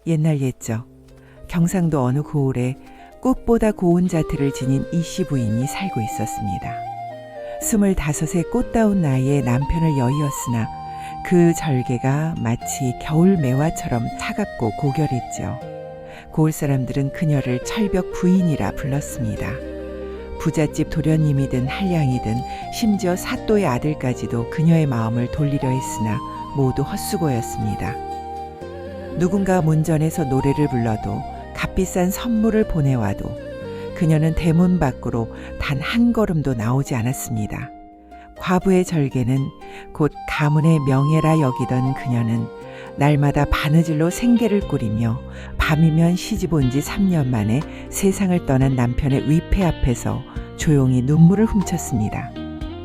옛날 옛적 경상도 어느 고을에 꽃보다 고운 자태를 지닌 이씨 부인이 살고 있었습니다. 25의 꽃다운 나이에 남편을 여의었으나 그 절개가 마치 겨울 매화처럼 차갑고 고결했죠. 고을 사람들은 그녀를 철벽 부인이라 불렀습니다. 부잣집 도련님이든 한량이든 심지어 사또의 아들까지도 그녀의 마음을 돌리려 했으나 모두 헛수고였습니다. 누군가 문전에서 노래를 불러도 값비싼 선물을 보내와도 그녀는 대문 밖으로 단 한 걸음도 나오지 않았습니다. 과부의 절개는 곧 가문의 명예라 여기던 그녀는 날마다 바느질로 생계를 꾸리며 밤이면 시집 온 지 3년 만에 세상을 떠난 남편의 위패 앞에서 조용히 눈물을 훔쳤습니다.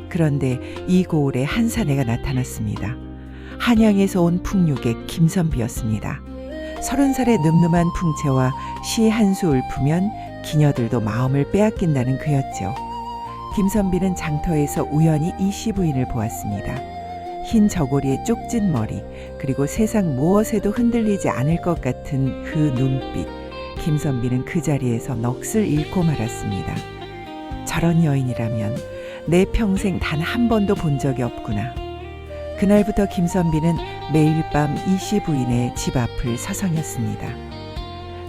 그런데 이 고을에 한 사내가 나타났습니다. 한양에서 온 풍류객 김선비였습니다. 30살의 늠름한 풍채와 시 한 수 읊으면 기녀들도 마음을 빼앗긴다는 그였죠. 김선비는 장터에서 우연히 이씨 부인을 보았습니다. 흰 저고리에 쪽진 머리, 그리고 세상 무엇에도 흔들리지 않을 것 같은 그 눈빛. 김선비는 그 자리에서 넋을 잃고 말았습니다. 저런 여인이라면 내 평생 단 한 번도 본 적이 없구나. 그날부터 김선비는 매일 밤 이씨 부인의 집 앞을 서성였습니다.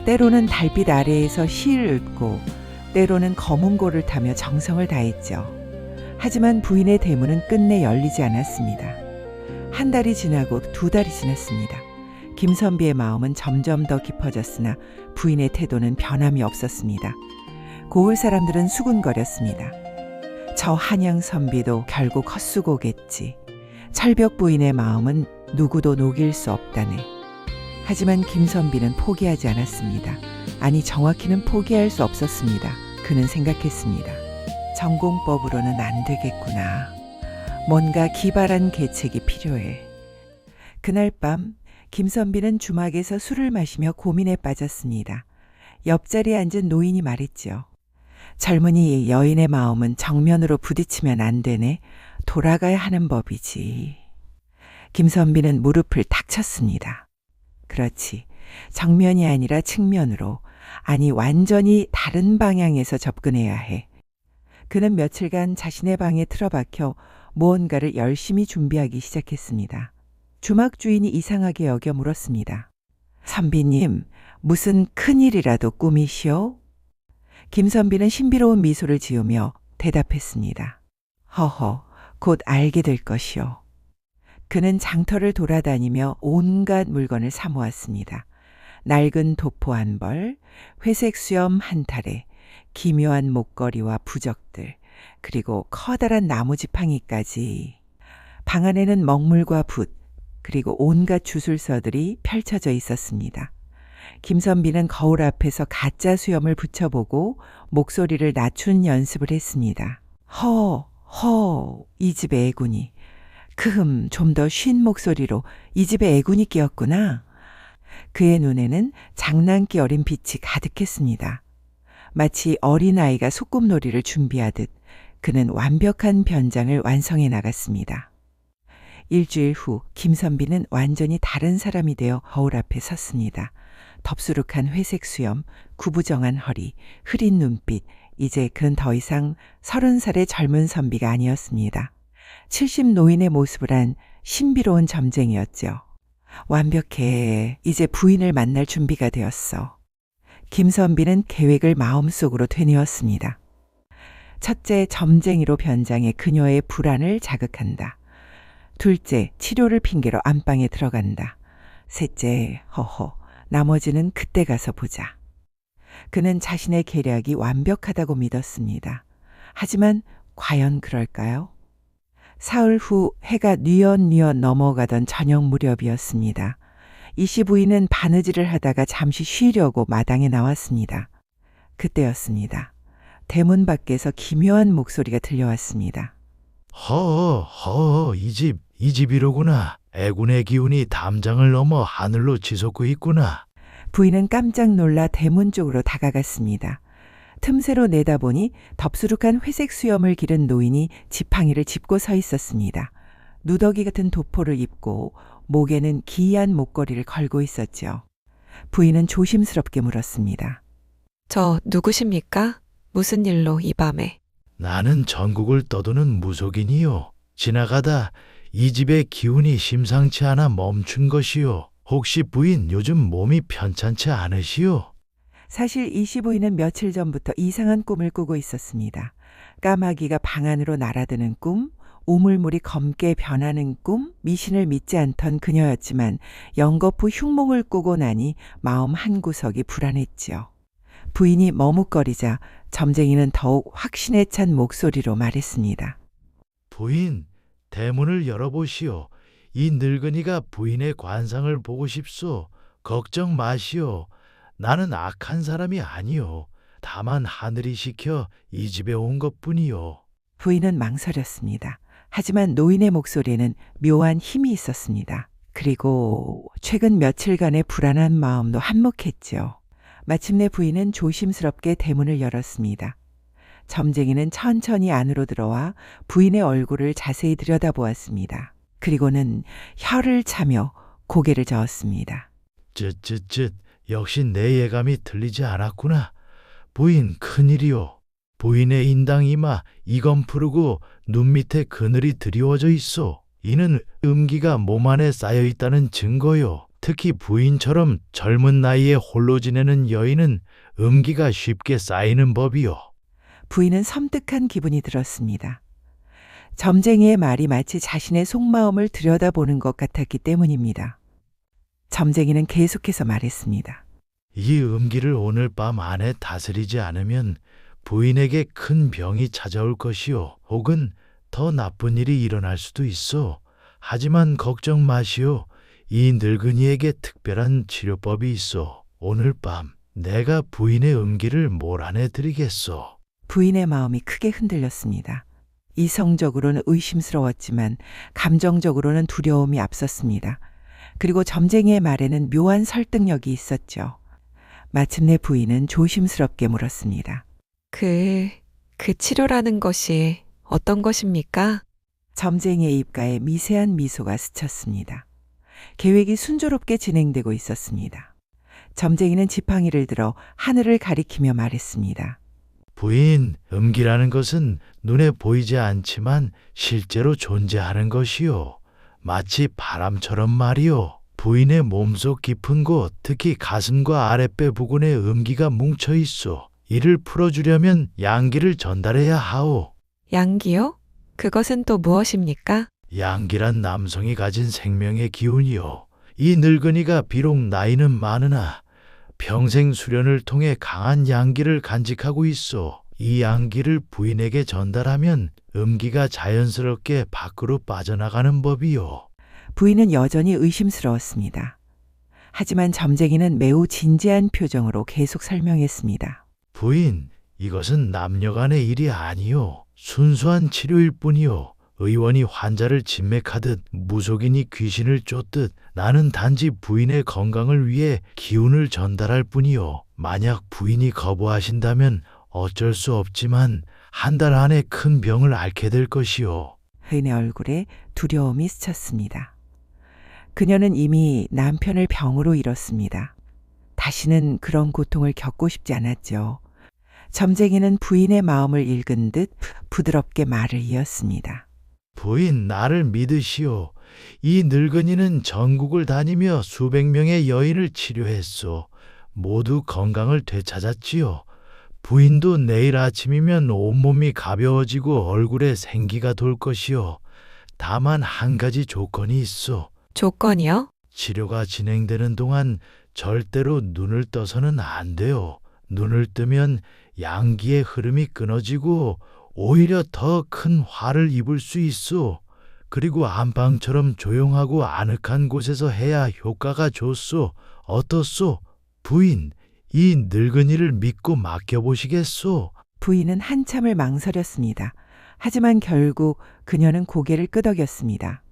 때로는 달빛 아래에서 시를 읽고 때로는 검은고를 타며 정성을 다했죠. 하지만 부인의 대문은 끝내 열리지 않았습니다. 한 달이 지나고 2달이 지났습니다. 김선비의 마음은 점점 더 깊어졌으나 부인의 태도는 변함이 없었습니다. 고을 사람들은 수군거렸습니다. 저 한양 선비도 결국 헛수고겠지. 철벽 부인의 마음은 누구도 녹일 수 없다네. 하지만 김선비는 포기하지 않았습니다. 아니, 정확히는 포기할 수 없었습니다. 그는 생각했습니다. 전공법으로는 안 되겠구나. 뭔가 기발한 계책이 필요해. 그날 밤 김선비는 주막에서 술을 마시며 고민에 빠졌습니다. 옆자리에 앉은 노인이 말했죠. 젊은이 여인의 마음은 정면으로 부딪히면 안 되네. 돌아가야 하는 법이지. 김선비는 무릎을 탁 쳤습니다. 그렇지. 정면이 아니라 측면으로, 아니 완전히 다른 방향에서 접근해야 해. 그는 며칠간 자신의 방에 틀어박혀 무언가를 열심히 준비하기 시작했습니다. 주막 주인이 이상하게 여겨 물었습니다. 선비님, 무슨 큰일이라도 꾸미시오? 김선비는 신비로운 미소를 지으며 대답했습니다. 허허, 곧 알게 될 것이오. 그는 장터를 돌아다니며 온갖 물건을 사모았습니다. 낡은 도포 한 벌, 회색 수염 한 탈에, 기묘한 목걸이와 부적들, 그리고 커다란 나무 지팡이까지. 방 안에는 먹물과 붓, 그리고 온갖 주술서들이 펼쳐져 있었습니다. 김선비는 거울 앞에서 가짜 수염을 붙여보고 목소리를 낮춘 연습을 했습니다. 이 집에 애군이. 좀 더 쉰 목소리로 이 집에 애군이 끼었구나. 그의 눈에는 장난기 어린 빛이 가득했습니다. 마치 어린아이가 소꿉놀이를 준비하듯 그는 완벽한 변장을 완성해 나갔습니다. 일주일 후 김선비는 완전히 다른 사람이 되어 거울 앞에 섰습니다. 덥수룩한 회색 수염, 구부정한 허리, 흐린 눈빛. 이제 그는 더 이상 30살의 젊은 선비가 아니었습니다. 70 노인의 모습을 한 신비로운 점쟁이였죠. 완벽해. 이제 부인을 만날 준비가 되었어. 김선비는 계획을 마음속으로 되뇌었습니다. 첫째, 점쟁이로 변장해 그녀의 불안을 자극한다. 둘째, 치료를 핑계로 안방에 들어간다. 셋째, 나머지는 그때 가서 보자. 그는 자신의 계략이 완벽하다고 믿었습니다. 하지만 과연 그럴까요? 사흘 후 해가 뉘엿뉘엿 넘어가던 저녁 무렵이었습니다. 이씨 부인은 바느질을 하다가 잠시 쉬려고 마당에 나왔습니다. 그때였습니다. 대문 밖에서 기묘한 목소리가 들려왔습니다. 이 집이로구나. 애군의 기운이 담장을 넘어 하늘로 치솟고 있구나. 부인은 깜짝 놀라 대문 쪽으로 다가갔습니다. 틈새로 내다보니 덥수룩한 회색 수염을 기른 노인이 지팡이를 짚고 서 있었습니다. 누더기 같은 도포를 입고 목에는 기이한 목걸이를 걸고 있었죠. 부인은 조심스럽게 물었습니다. 저 누구십니까? 무슨 일로 이 밤에? 나는 전국을 떠도는 무속인이요. 지나가다 이 집의 기운이 심상치 않아 멈춘 것이요. 혹시 부인 요즘 몸이 편찮지 않으시오? 사실 이 씨 부인은 며칠 전부터 이상한 꿈을 꾸고 있었습니다. 까마귀가 방 안으로 날아드는 꿈, 우물물이 검게 변하는 꿈, 미신을 믿지 않던 그녀였지만 연거푸 흉몽을 꾸고 나니 마음 한구석이 불안했지요. 부인이 머뭇거리자 점쟁이는 더욱 확신에 찬 목소리로 말했습니다. 부인, 대문을 열어보시오. 이 늙은이가 부인의 관상을 보고 싶소. 걱정 마시오. 나는 악한 사람이 아니오. 다만 하늘이 시켜 이 집에 온 것뿐이요. 부인은 망설였습니다. 하지만 노인의 목소리에는 묘한 힘이 있었습니다. 그리고 최근 며칠간의 불안한 마음도 한몫했지요. 마침내 부인은 조심스럽게 대문을 열었습니다. 점쟁이는 천천히 안으로 들어와 부인의 얼굴을 자세히 들여다보았습니다. 그리고는 혀를 차며 고개를 저었습니다. 쯧쯧쯧, 역시 내 예감이 틀리지 않았구나. 부인, 큰일이오. 부인의 인당 이마 이건 푸르고 눈 밑에 그늘이 드리워져 있어. 이는 음기가 몸 안에 쌓여 있다는 증거요. 특히 부인처럼 젊은 나이에 홀로 지내는 여인은 음기가 쉽게 쌓이는 법이요. 부인은 섬뜩한 기분이 들었습니다. 점쟁이의 말이 마치 자신의 속마음을 들여다보는 것 같았기 때문입니다. 점쟁이는 계속해서 말했습니다. 이 음기를 오늘 밤 안에 다스리지 않으면 부인에게 큰 병이 찾아올 것이요. 혹은 더 나쁜 일이 일어날 수도 있어. 하지만 걱정 마시오. 이 늙은이에게 특별한 치료법이 있어. 오늘 밤 내가 부인의 음기를 몰아내 드리겠소. 부인의 마음이 크게 흔들렸습니다. 이성적으로는 의심스러웠지만 감정적으로는 두려움이 앞섰습니다. 그리고 점쟁이의 말에는 묘한 설득력이 있었죠. 마침내 부인은 조심스럽게 물었습니다. 그 치료라는 것이 어떤 것입니까? 점쟁이의 입가에 미세한 미소가 스쳤습니다. 계획이 순조롭게 진행되고 있었습니다. 점쟁이는 지팡이를 들어 하늘을 가리키며 말했습니다. 부인, 음기라는 것은 눈에 보이지 않지만 실제로 존재하는 것이요. 마치 바람처럼 말이요. 부인의 몸속 깊은 곳, 특히 가슴과 아랫배 부근에 음기가 뭉쳐 있어. 이를 풀어주려면 양기를 전달해야 하오. 양기요? 그것은 또 무엇입니까? 양기란 남성이 가진 생명의 기운이요. 이 늙은이가 비록 나이는 많으나 평생 수련을 통해 강한 양기를 간직하고 있어. 이 양기를 부인에게 전달하면 음기가 자연스럽게 밖으로 빠져나가는 법이요. 부인은 여전히 의심스러웠습니다. 하지만 점쟁이는 매우 진지한 표정으로 계속 설명했습니다. 부인, 이것은 남녀 간의 일이 아니요. 순수한 치료일 뿐이요. 의원이 환자를 진맥하듯 무속인이 귀신을 쫓듯 나는 단지 부인의 건강을 위해 기운을 전달할 뿐이요. 만약 부인이 거부하신다면 어쩔 수 없지만 한 달 안에 큰 병을 앓게 될 것이요. 부인의 얼굴에 두려움이 스쳤습니다. 그녀는 이미 남편을 병으로 잃었습니다. 다시는 그런 고통을 겪고 싶지 않았죠. 점쟁이는 부인의 마음을 읽은 듯 부드럽게 말을 이었습니다. 부인, 나를 믿으시오. 이 늙은이는 전국을 다니며 수백 명의 여인을 치료했소. 모두 건강을 되찾았지요. 부인도 내일 아침이면 온몸이 가벼워지고 얼굴에 생기가 돌 것이요. 다만 한 가지 조건이 있어. 조건이요? 치료가 진행되는 동안 절대로 눈을 떠서는 안 돼요. 눈을 뜨면 양기의 흐름이 끊어지고 오히려 더 큰 화를 입을 수 있어. 그리고 안방처럼 조용하고 아늑한 곳에서 해야 효과가 좋소. 어떻소? 부인, 이 늙은이를 믿고 맡겨보시겠소? 부인은 한참을 망설였습니다. 하지만 결국 그녀는 고개를 끄덕였습니다.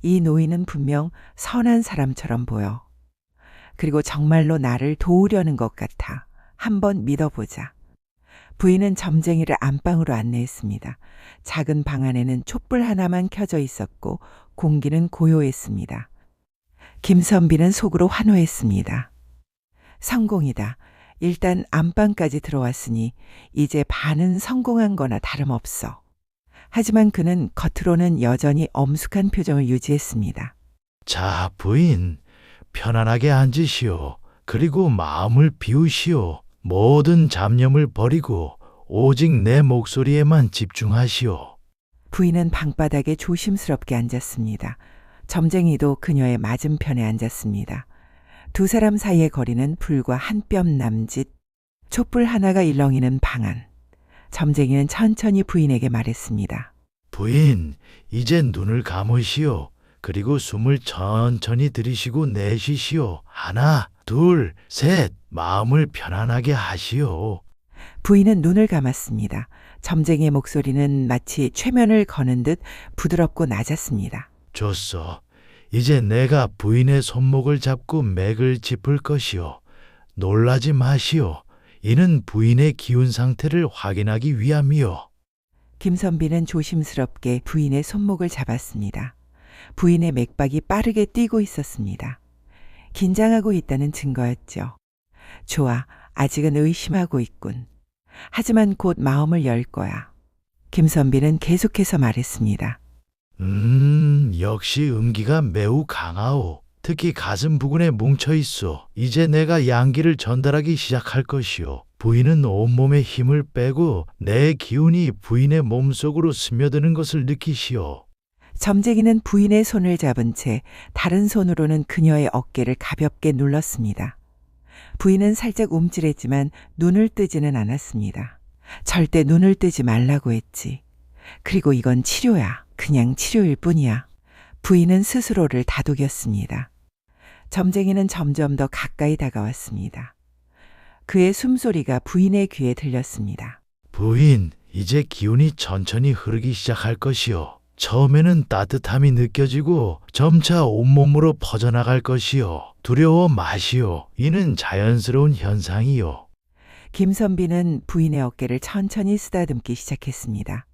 이 노인은 분명 선한 사람처럼 보여. 그리고 정말로 나를 도우려는 것 같아. 한번 믿어보자. 부인은 점쟁이를 안방으로 안내했습니다. 작은 방 안에는 촛불 하나만 켜져 있었고 공기는 고요했습니다. 김선비는 속으로 환호했습니다. 성공이다. 일단 안방까지 들어왔으니 이제 반은 성공한 거나 다름없어. 하지만 그는 겉으로는 여전히 엄숙한 표정을 유지했습니다. 자, 부인, 편안하게 앉으시오. 그리고 마음을 비우시오. 모든 잡념을 버리고 오직 내 목소리에만 집중하시오. 부인은 방바닥에 조심스럽게 앉았습니다. 점쟁이도 그녀의 맞은편에 앉았습니다. 두 사람 사이의 거리는 불과 한 뼘 남짓. 촛불 하나가 일렁이는 방 안. 점쟁이는 천천히 부인에게 말했습니다. 부인, 이제 눈을 감으시오. 그리고 숨을 천천히 들이쉬고 내쉬시오. 하나, 둘, 셋. 마음을 편안하게 하시오. 부인은 눈을 감았습니다. 점쟁이의 목소리는 마치 최면을 거는 듯 부드럽고 낮았습니다. 좋소. 이제 내가 부인의 손목을 잡고 맥을 짚을 것이오. 놀라지 마시오. 이는 부인의 기운 상태를 확인하기 위함이오. 김선비는 조심스럽게 부인의 손목을 잡았습니다. 부인의 맥박이 빠르게 뛰고 있었습니다. 긴장하고 있다는 증거였죠. 좋아, 아직은 의심하고 있군. 하지만 곧 마음을 열 거야. 김선비는 계속해서 말했습니다. 역시 음기가 매우 강하오. 특히 가슴 부근에 뭉쳐 있어. 이제 내가 양기를 전달하기 시작할 것이오. 부인은 온몸에 힘을 빼고 내 기운이 부인의 몸속으로 스며드는 것을 느끼시오. 점쟁이는 부인의 손을 잡은 채 다른 손으로는 그녀의 어깨를 가볍게 눌렀습니다. 부인은 살짝 움찔했지만 눈을 뜨지는 않았습니다. 절대 눈을 뜨지 말라고 했지. 그리고 이건 치료야. 그냥 치료일 뿐이야. 부인은 스스로를 다독였습니다. 점쟁이는 점점 더 가까이 다가왔습니다. 그의 숨소리가 부인의 귀에 들렸습니다. 부인, 이제 기운이 천천히 흐르기 시작할 것이오. 처음에는 따뜻함이 느껴지고 점차 온몸으로 퍼져나갈 것이오. 두려워 마시오. 이는 자연스러운 현상이오. 김선비는 부인의 어깨를 천천히 쓰다듬기 시작했습니다.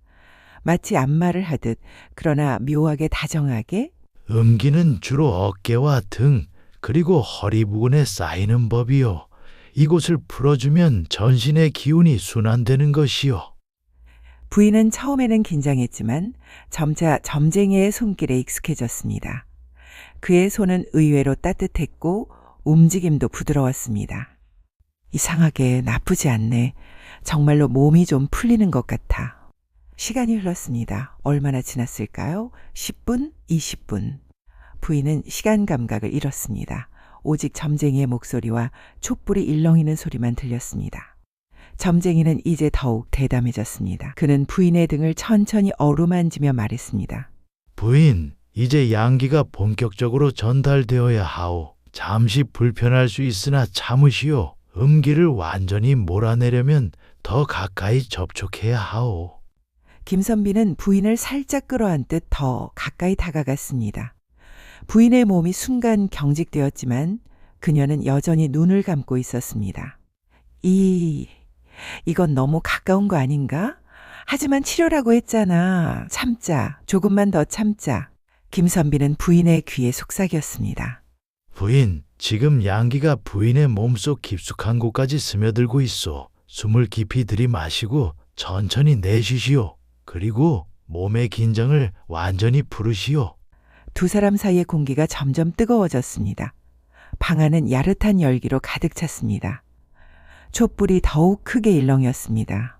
마치 안마를 하듯, 그러나 묘하게 다정하게. 음기는 주로 어깨와 등 그리고 허리 부근에 쌓이는 법이요. 이곳을 풀어주면 전신의 기운이 순환되는 것이요. 부인은 처음에는 긴장했지만 점차 점쟁이의 손길에 익숙해졌습니다. 그의 손은 의외로 따뜻했고 움직임도 부드러웠습니다. 이상하게 나쁘지 않네. 정말로 몸이 좀 풀리는 것 같아. 시간이 흘렀습니다. 얼마나 지났을까요? 10분? 20분. 부인은 시간 감각을 잃었습니다. 오직 점쟁이의 목소리와 촛불이 일렁이는 소리만 들렸습니다. 점쟁이는 이제 더욱 대담해졌습니다. 그는 부인의 등을 천천히 어루만지며 말했습니다. 부인, 이제 양기가 본격적으로 전달되어야 하오. 잠시 불편할 수 있으나 참으시오. 음기를 완전히 몰아내려면 더 가까이 접촉해야 하오. 김선비는 부인을 살짝 끌어안듯 더 가까이 다가갔습니다. 부인의 몸이 순간 경직되었지만 그녀는 여전히 눈을 감고 있었습니다. 이건 너무 가까운 거 아닌가? 하지만 치료라고 했잖아. 참자. 조금만 더 참자. 김선비는 부인의 귀에 속삭였습니다. 부인, 지금 양기가 부인의 몸속 깊숙한 곳까지 스며들고 있어. 숨을 깊이 들이마시고 천천히 내쉬시오. 그리고 몸의 긴장을 완전히 풀으시오. 두 사람 사이의 공기가 점점 뜨거워졌습니다. 방 안은 야릇한 열기로 가득 찼습니다. 촛불이 더욱 크게 일렁였습니다.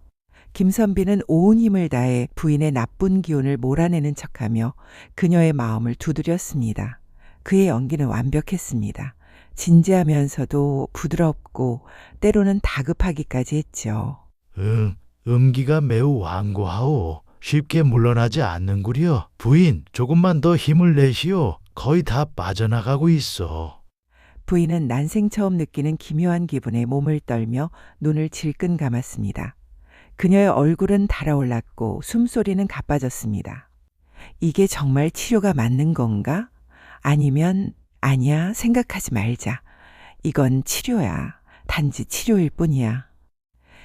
김선비는 온 힘을 다해 부인의 나쁜 기운을 몰아내는 척하며 그녀의 마음을 두드렸습니다. 그의 연기는 완벽했습니다. 진지하면서도 부드럽고 때로는 다급하기까지 했죠. 음기가 매우 완고하오. 쉽게 물러나지 않는구려. 부인, 조금만 더 힘을 내시오. 거의 다 빠져나가고 있어. 부인은 난생 처음 느끼는 기묘한 기분에 몸을 떨며 눈을 질끈 감았습니다. 그녀의 얼굴은 달아올랐고 숨소리는 가빠졌습니다. 이게 정말 치료가 맞는 건가? 아니면 아니야, 생각하지 말자. 이건 치료야. 단지 치료일 뿐이야.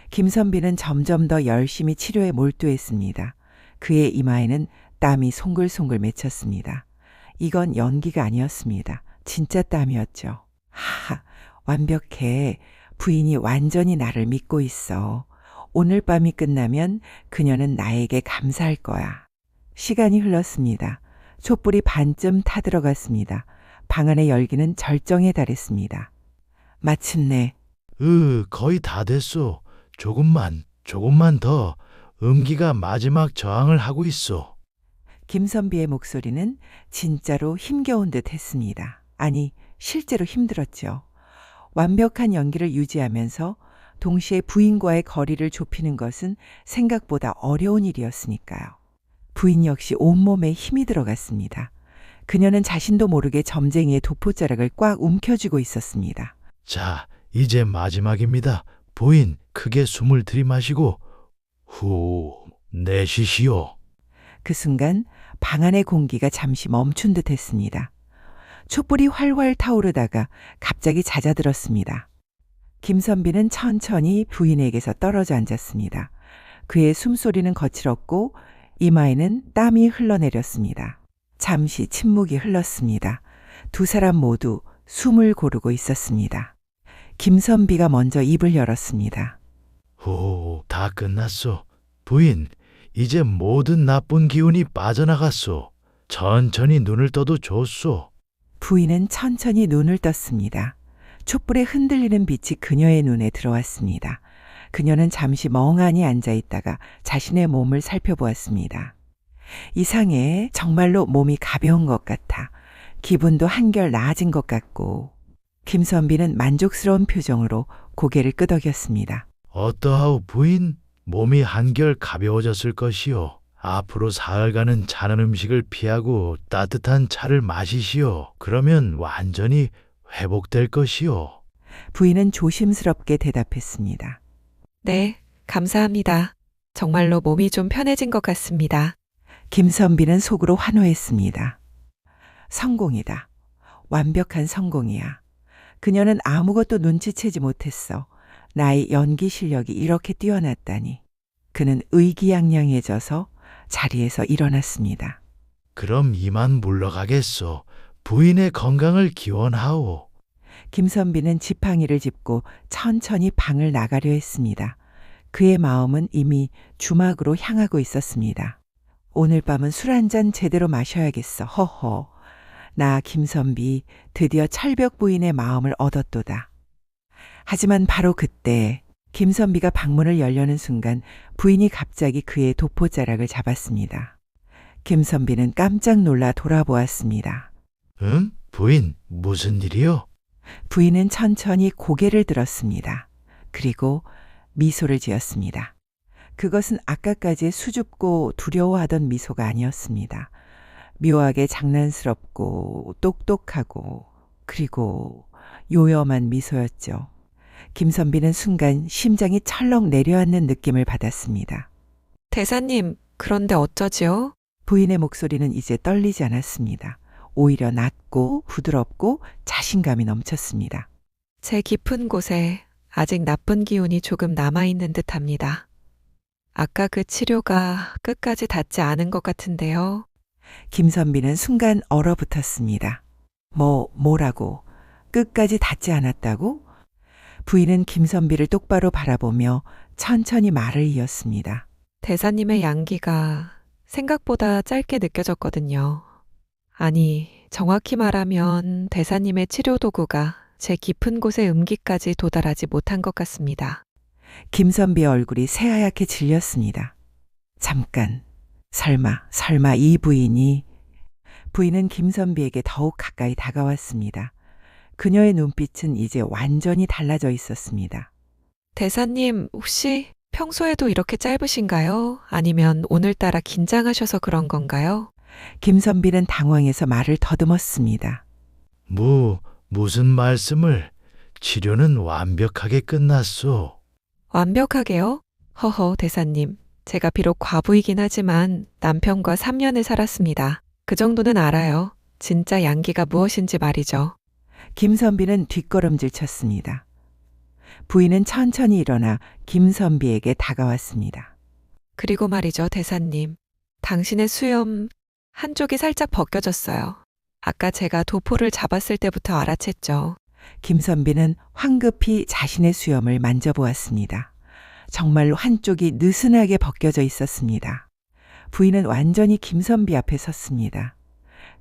김선비는 점점 더 열심히 치료에 몰두했습니다. 그의 이마에는 땀이 송글송글 맺혔습니다. 이건 연기가 아니었습니다. 진짜 땀이었죠. 하하, 완벽해. 부인이 완전히 나를 믿고 있어. 오늘 밤이 끝나면 그녀는 나에게 감사할 거야. 시간이 흘렀습니다. 촛불이 반쯤 타들어갔습니다. 방 안의 열기는 절정에 달했습니다. 마침내 거의 다 됐소. 조금만 더. 음기가 마지막 저항을 하고 있어. 김선비의 목소리는 진짜로 힘겨운 듯 했습니다. 아니, 실제로 힘들었죠. 완벽한 연기를 유지하면서 동시에 부인과의 거리를 좁히는 것은 생각보다 어려운 일이었으니까요. 부인 역시 온몸에 힘이 들어갔습니다. 그녀는 자신도 모르게 점쟁이의 도포자락을 꽉 움켜쥐고 있었습니다. 자, 이제 마지막입니다. 부인, 크게 숨을 들이마시고 후 내쉬시오. 그 순간 방 안의 공기가 잠시 멈춘 듯 했습니다. 촛불이 활활 타오르다가 갑자기 잦아들었습니다. 김선비는 천천히 부인에게서 떨어져 앉았습니다. 그의 숨소리는 거칠었고 이마에는 땀이 흘러내렸습니다. 잠시 침묵이 흘렀습니다. 두 사람 모두 숨을 고르고 있었습니다. 김선비가 먼저 입을 열었습니다. 후, 다 끝났소. 부인, 이제 모든 나쁜 기운이 빠져나갔소. 천천히 눈을 떠도 좋소. 부인은 천천히 눈을 떴습니다. 촛불에 흔들리는 빛이 그녀의 눈에 들어왔습니다. 그녀는 잠시 멍하니 앉아 있다가 자신의 몸을 살펴보았습니다. 이상해. 정말로 몸이 가벼운 것 같아. 기분도 한결 나아진 것 같고. 김선비는 만족스러운 표정으로 고개를 끄덕였습니다. 어떠하오 부인? 몸이 한결 가벼워졌을 것이요. 앞으로 사흘간은 차는 음식을 피하고 따뜻한 차를 마시시오. 그러면 완전히 회복될 것이요. 부인은 조심스럽게 대답했습니다. 네, 감사합니다. 정말로 몸이 좀 편해진 것 같습니다. 김선비는 속으로 환호했습니다. 성공이다. 완벽한 성공이야. 그녀는 아무것도 눈치채지 못했어. 나의 연기 실력이 이렇게 뛰어났다니. 그는 의기양양해져서 자리에서 일어났습니다. 그럼 이만 물러가겠소. 부인의 건강을 기원하오. 김선비는 지팡이를 짚고 천천히 방을 나가려 했습니다. 그의 마음은 이미 주막으로 향하고 있었습니다. 오늘 밤은 술 한 잔 제대로 마셔야겠어. 허허. 나 김선비 드디어 철벽 부인의 마음을 얻었도다. 하지만 바로 그때 김선비가 방문을 열려는 순간 부인이 갑자기 그의 도포자락을 잡았습니다. 김선비는 깜짝 놀라 돌아보았습니다. 응? 부인, 무슨 일이요? 부인은 천천히 고개를 들었습니다. 그리고 미소를 지었습니다. 그것은 아까까지 수줍고 두려워하던 미소가 아니었습니다. 묘하게 장난스럽고 똑똑하고 그리고 요염한 미소였죠. 김선비는 순간 심장이 철렁 내려앉는 느낌을 받았습니다. 대사님, 그런데 어쩌지요? 부인의 목소리는 이제 떨리지 않았습니다. 오히려 낮고 부드럽고 자신감이 넘쳤습니다. 제 깊은 곳에 아직 나쁜 기운이 조금 남아있는 듯 합니다. 아까 그 치료가 끝까지 닿지 않은 것 같은데요. 김선비는 순간 얼어붙었습니다. 뭐라고? 끝까지 닿지 않았다고? 부인은 김선비를 똑바로 바라보며 천천히 말을 이었습니다. 대사님의 양기가 생각보다 짧게 느껴졌거든요. 아니, 정확히 말하면 대사님의 치료 도구가 제 깊은 곳의 음기까지 도달하지 못한 것 같습니다. 김선비의 얼굴이 새하얗게 질렸습니다. 잠깐, 설마 이 부인이... 부인은 김선비에게 더욱 가까이 다가왔습니다. 그녀의 눈빛은 이제 완전히 달라져 있었습니다. 대사님, 혹시 평소에도 이렇게 짧으신가요? 아니면 오늘따라 긴장하셔서 그런 건가요? 김선비는 당황해서 말을 더듬었습니다. 무슨 말씀을? 치료는 완벽하게 끝났소. 완벽하게요? 허허, 대사님. 제가 비록 과부이긴 하지만 남편과 3년을 살았습니다. 그 정도는 알아요. 진짜 양기가 무엇인지 말이죠. 김선비는 뒷걸음질 쳤습니다. 부인은 천천히 일어나 김선비에게 다가왔습니다. 그리고 말이죠, 대사님. 당신의 수염 한쪽이 살짝 벗겨졌어요. 아까 제가 도포를 잡았을 때부터 알아챘죠. 김선비는 황급히 자신의 수염을 만져보았습니다. 정말 한쪽이 느슨하게 벗겨져 있었습니다. 부인은 완전히 김선비 앞에 섰습니다.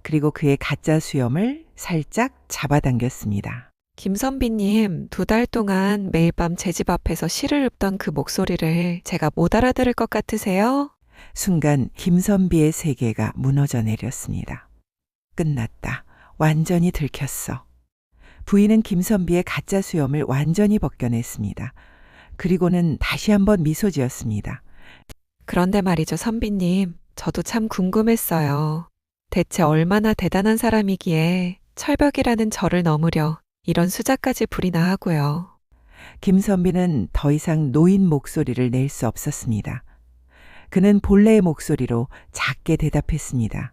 그리고 그의 가짜 수염을 살짝 잡아당겼습니다. 김선비님, 2달 동안 매일 밤 제 집 앞에서 시를 읊던 그 목소리를 제가 못 알아들을 것 같으세요? 순간 김선비의 세계가 무너져 내렸습니다. 끝났다. 완전히 들켰어. 부인은 김선비의 가짜 수염을 완전히 벗겨냈습니다. 그리고는 다시 한번 미소 지었습니다. 그런데 말이죠, 선비님. 저도 참 궁금했어요. 대체 얼마나 대단한 사람이기에 철벽이라는 절을 넘으려 이런 수작까지 부리나 하고요. 김선비는 더 이상 노인 목소리를 낼 수 없었습니다. 그는 본래의 목소리로 작게 대답했습니다.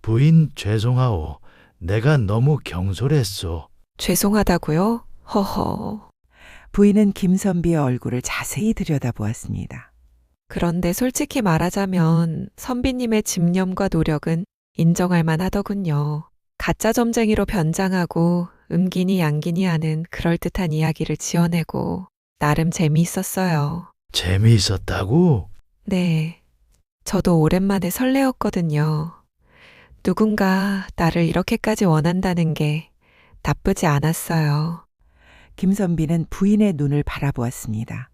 부인 죄송하오. 내가 너무 경솔했소. 죄송하다고요? 허허. 부인은 김선비의 얼굴을 자세히 들여다보았습니다. 그런데 솔직히 말하자면 선비님의 집념과 노력은 인정할 만하더군요. 가짜 점쟁이로 변장하고 음기니 양기니 하는 그럴듯한 이야기를 지어내고 나름 재미있었어요. 재미있었다고? 네. 저도 오랜만에 설레었거든요. 누군가 나를 이렇게까지 원한다는 게 나쁘지 않았어요. 김선비는 부인의 눈을 바라보았습니다.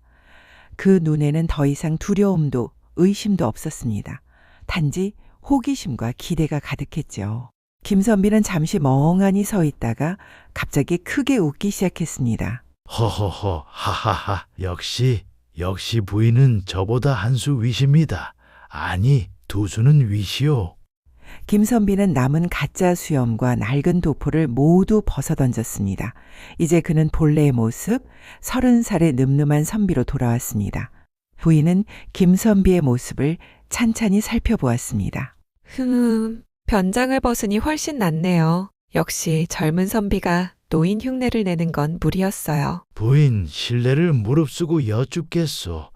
그 눈에는 더 이상 두려움도 의심도 없었습니다. 단지 호기심과 기대가 가득했죠. 김선비는 잠시 멍하니 서 있다가 갑자기 크게 웃기 시작했습니다. 허허허 하하하. 역시 부인은 저보다 한 수 위십니다. 아니 2수는 위시오. 김선비는 남은 가짜 수염과 낡은 도포를 모두 벗어던졌습니다. 이제 그는 본래의 모습, 30살의 늠름한 선비로 돌아왔습니다. 부인은 김선비의 모습을 찬찬히 살펴보았습니다. 변장을 벗으니 훨씬 낫네요. 역시 젊은 선비가 노인 흉내를 내는 건 무리였어요. 부인 신뢰를 무릅쓰고 여쭙겠소.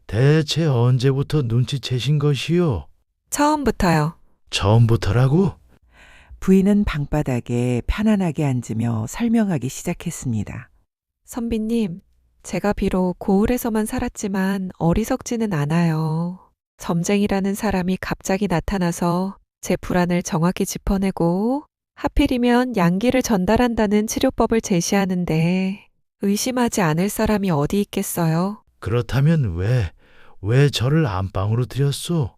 대체 언제부터 눈치채신 것이요? 처음부터요. 처음부터라고? 부인은 방바닥에 편안하게 앉으며 설명하기 시작했습니다. 선비님, 제가 비록 고을에서만 살았지만 어리석지는 않아요. 점쟁이라는 사람이 갑자기 나타나서 제 불안을 정확히 짚어내고 하필이면 양기를 전달한다는 치료법을 제시하는데 의심하지 않을 사람이 어디 있겠어요? 그렇다면 왜 저를 안방으로 들였소?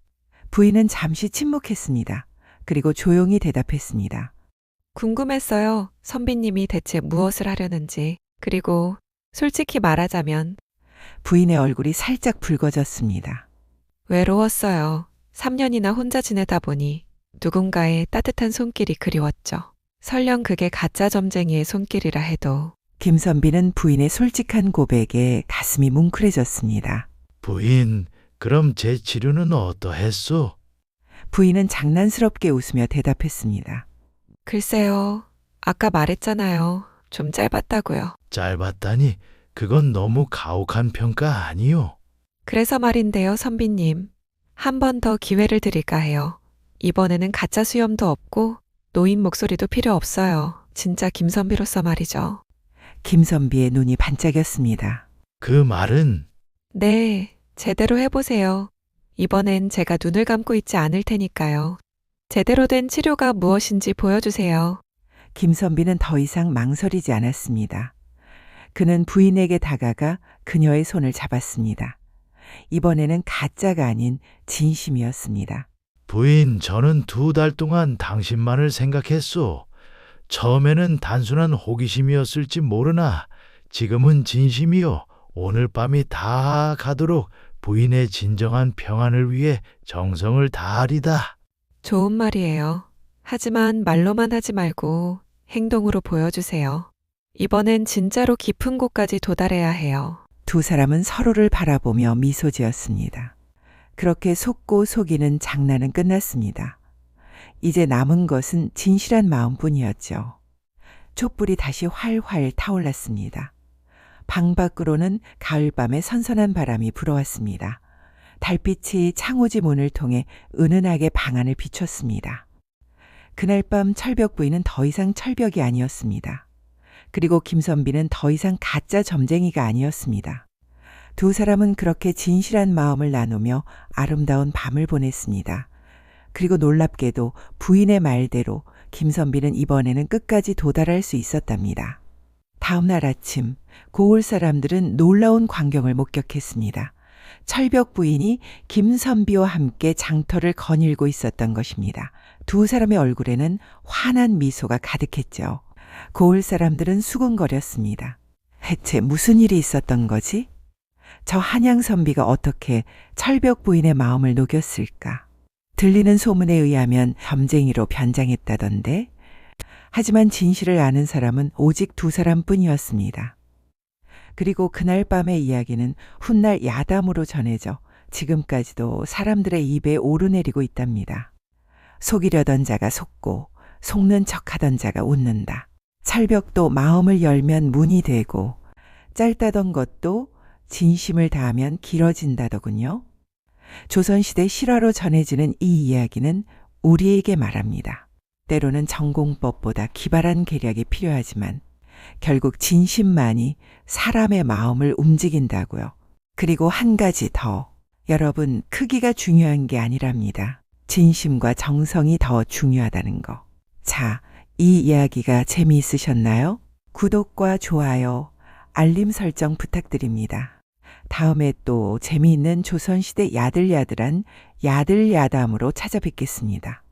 부인은 잠시 침묵했습니다. 그리고 조용히 대답했습니다. 궁금했어요. 선비님이 대체 무엇을 하려는지. 그리고 솔직히 말하자면 부인의 얼굴이 살짝 붉어졌습니다. 외로웠어요. 3년이나 혼자 지내다 보니 누군가의 따뜻한 손길이 그리웠죠. 설령 그게 가짜 점쟁이의 손길이라 해도. 김선비는 부인의 솔직한 고백에 가슴이 뭉클해졌습니다. 부인, 그럼 제 치료는 어떠했소? 부인은 장난스럽게 웃으며 대답했습니다. 글쎄요. 아까 말했잖아요. 좀 짧았다고요. 짧았다니 그건 너무 가혹한 평가 아니요? 그래서 말인데요, 선비님. 한 번 더 기회를 드릴까 해요. 이번에는 가짜 수염도 없고 노인 목소리도 필요 없어요. 진짜 김선비로서 말이죠. 김선비의 눈이 반짝였습니다. 그 말은 네, 제대로 해보세요. 이번엔 제가 눈을 감고 있지 않을 테니까요. 제대로 된 치료가 무엇인지 보여주세요. 김선비는 더 이상 망설이지 않았습니다. 그는 부인에게 다가가 그녀의 손을 잡았습니다. 이번에는 가짜가 아닌 진심이었습니다. 부인, 저는 2달 동안 당신만을 생각했소. 처음에는 단순한 호기심이었을지 모르나 지금은 진심이요. 오늘 밤이 다 가도록 부인의 진정한 평안을 위해 정성을 다하리다. 좋은 말이에요. 하지만 말로만 하지 말고 행동으로 보여주세요. 이번엔 진짜로 깊은 곳까지 도달해야 해요. 두 사람은 서로를 바라보며 미소 지었습니다. 그렇게 속고 속이는 장난은 끝났습니다. 이제 남은 것은 진실한 마음뿐이었죠. 촛불이 다시 활활 타올랐습니다. 방 밖으로는 가을밤의 선선한 바람이 불어왔습니다. 달빛이 창호지 문을 통해 은은하게 방 안을 비췄습니다. 그날 밤 철벽 부인은 더 이상 철벽이 아니었습니다. 그리고 김선비는 더 이상 가짜 점쟁이가 아니었습니다. 두 사람은 그렇게 진실한 마음을 나누며 아름다운 밤을 보냈습니다. 그리고 놀랍게도 부인의 말대로 김선비는 이번에는 끝까지 도달할 수 있었답니다. 다음 날 아침 고을 사람들은 놀라운 광경을 목격했습니다. 철벽 부인이 김선비와 함께 장터를 거닐고 있었던 것입니다. 두 사람의 얼굴에는 환한 미소가 가득했죠. 고을 사람들은 수군거렸습니다. 대체 무슨 일이 있었던 거지? 저 한양선비가 어떻게 철벽 부인의 마음을 녹였을까? 들리는 소문에 의하면 점쟁이로 변장했다던데. 하지만 진실을 아는 사람은 오직 두 사람뿐이었습니다. 그리고 그날 밤의 이야기는 훗날 야담으로 전해져 지금까지도 사람들의 입에 오르내리고 있답니다. 속이려던 자가 속고 속는 척하던 자가 웃는다. 철벽도 마음을 열면 문이 되고 짧다던 것도 진심을 다하면 길어진다더군요. 조선시대 실화로 전해지는 이 이야기는 우리에게 말합니다. 때로는 전공법보다 기발한 계략이 필요하지만 결국 진심만이 사람의 마음을 움직인다고요. 그리고 한 가지 더. 여러분, 크기가 중요한 게 아니랍니다. 진심과 정성이 더 중요하다는 거. 자, 이 이야기가 재미있으셨나요? 구독과 좋아요, 알림 설정 부탁드립니다. 다음에 또 재미있는 조선시대 야들야들한 야들야담으로 찾아뵙겠습니다.